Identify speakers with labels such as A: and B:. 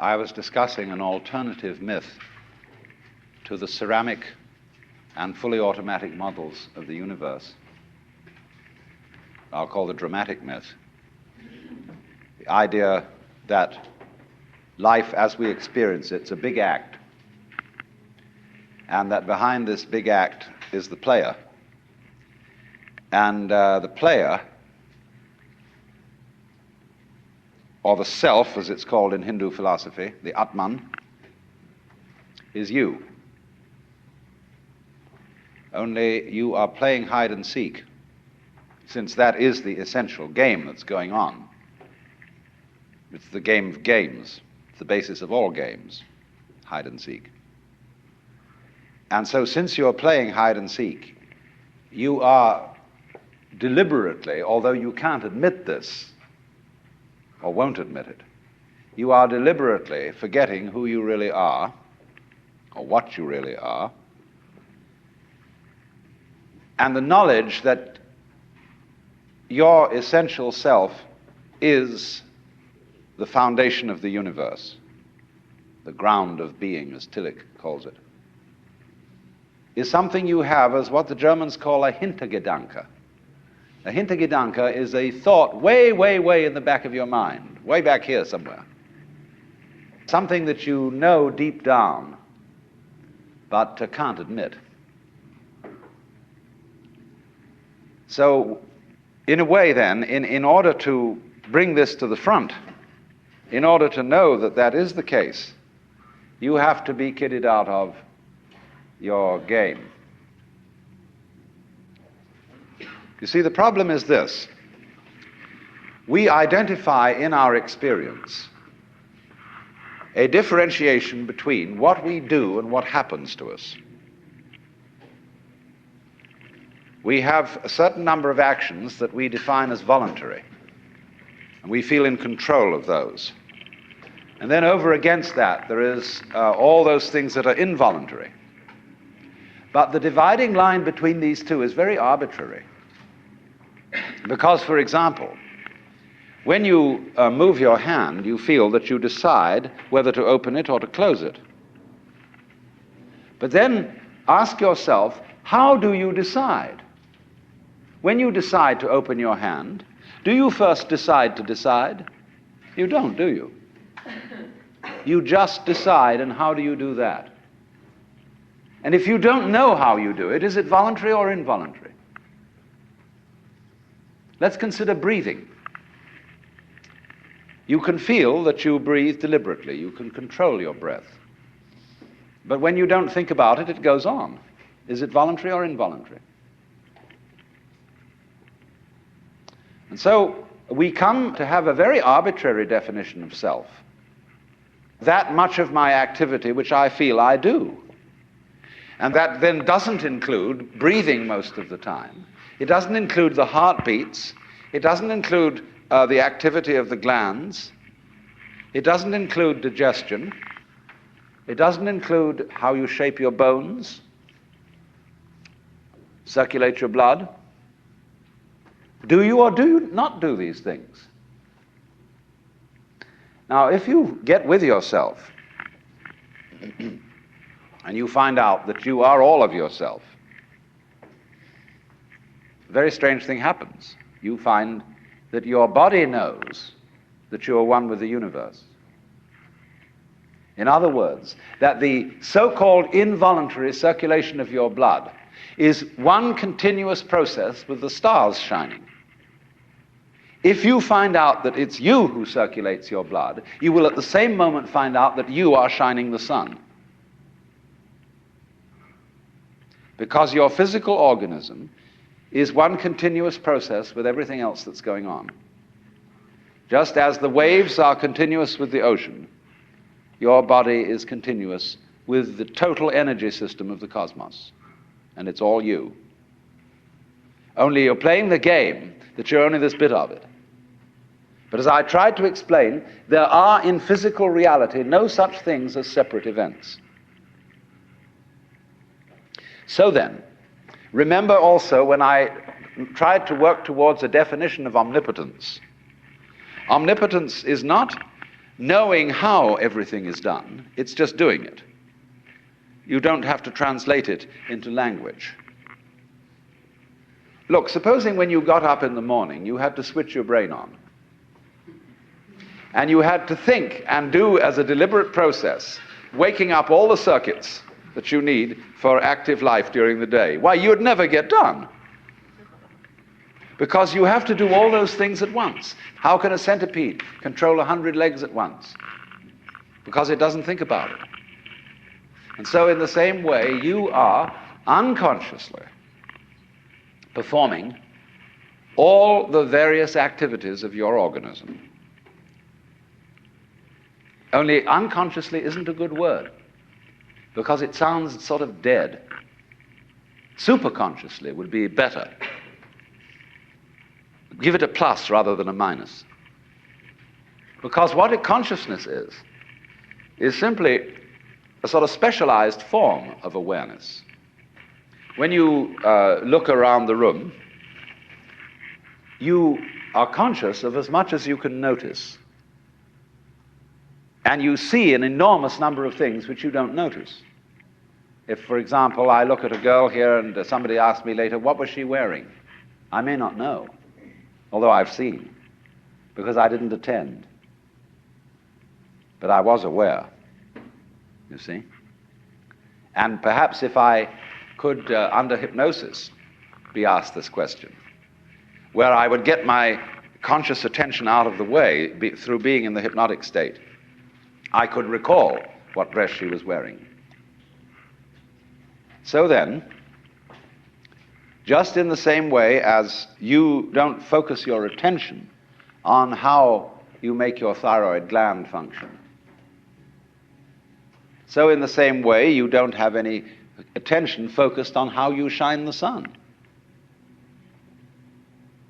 A: I was discussing an alternative myth to the ceramic and fully automatic models of the universe. I'll call the dramatic myth. The idea that life as we experience it's a big act, and that behind this big act is the player. And the player, or the self, as it's called in Hindu philosophy, the Atman, is you. Only you are playing hide and seek, since that is the essential game that's going on. It's the game of games. It's the basis of all games, hide and seek. And so since you're playing hide and seek, you are deliberately, although you can't admit this, or won't admit it, you are deliberately forgetting who you really are, or what you really are, and the knowledge that your essential self is the foundation of the universe, the ground of being, as Tillich calls it, is something you have as what the Germans call a Hintergedanke. A Hintergedanke is a thought way, way, way in the back of your mind, way back here somewhere. Something that you know deep down, but can't admit. So, in a way then, in order to bring this to the front, in order to know that that is the case, you have to be kidded out of your game. You see, the problem is this. We identify in our experience a differentiation between what we do and what happens to us. We have a certain number of actions that we define as voluntary, and we feel in control of those. And then over against that, there is all those things that are involuntary. But the dividing line between these two is very arbitrary. Because, for example, when you move your hand, you feel that you decide whether to open it or to close it. But then ask yourself, how do you decide? When you decide to open your hand, do you first decide to decide? You don't, do you? You just decide, and how do you do that? And if you don't know how you do it, is it voluntary or involuntary? Let's consider breathing. You can feel that you breathe deliberately. You can control your breath. But when you don't think about it, it goes on. Is it voluntary or involuntary? And so we come to have a very arbitrary definition of self. That much of my activity which I feel I do. And that then doesn't include breathing most of the time. It doesn't include the heartbeats. It doesn't include the activity of the glands. It doesn't include digestion. It doesn't include how you shape your bones, circulate your blood. Do you or do you not do these things? Now, if you get with yourself and you find out that you are all of yourself, a very strange thing happens. You find that your body knows that you are one with the universe. In other words, that the so-called involuntary circulation of your blood is one continuous process with the stars shining. If you find out that it's you who circulates your blood, you will at the same moment find out that you are shining the sun. Because your physical organism is one continuous process with everything else that's going on. Just as the waves are continuous with the ocean, your body is continuous with the total energy system of the cosmos. And it's all you. Only you're playing the game that you're only this bit of it. But as I tried to explain, there are in physical reality no such things as separate events. So then, remember also when I tried to work towards a definition of omnipotence. Omnipotence is not knowing how everything is done. It's just doing it. You don't have to translate it into language. Look, supposing when you got up in the morning, you had to switch your brain on. And you had to think and do as a deliberate process, waking up all the circuits that you need for active life during the day. Why, you'd never get done. Because you have to do all those things at once. How can a centipede control 100 legs at once? Because it doesn't think about it. And so in the same way, you are unconsciously performing all the various activities of your organism. Only unconsciously isn't a good word, because it sounds sort of dead. Superconsciously would be better. Give it a plus rather than a minus. Because what a consciousness is simply a sort of specialized form of awareness. When you look around the room, you are conscious of as much as you can notice. And you see an enormous number of things which you don't notice. If, for example, I look at a girl here and somebody asks me later, what was she wearing? I may not know, although I've seen, because I didn't attend. But I was aware, you see. And perhaps if I could, under hypnosis, be asked this question, where I would get my conscious attention out of the way through being in the hypnotic state, I could recall what dress she was wearing. So then, just in the same way as you don't focus your attention on how you make your thyroid gland function, so in the same way you don't have any attention focused on how you shine the sun.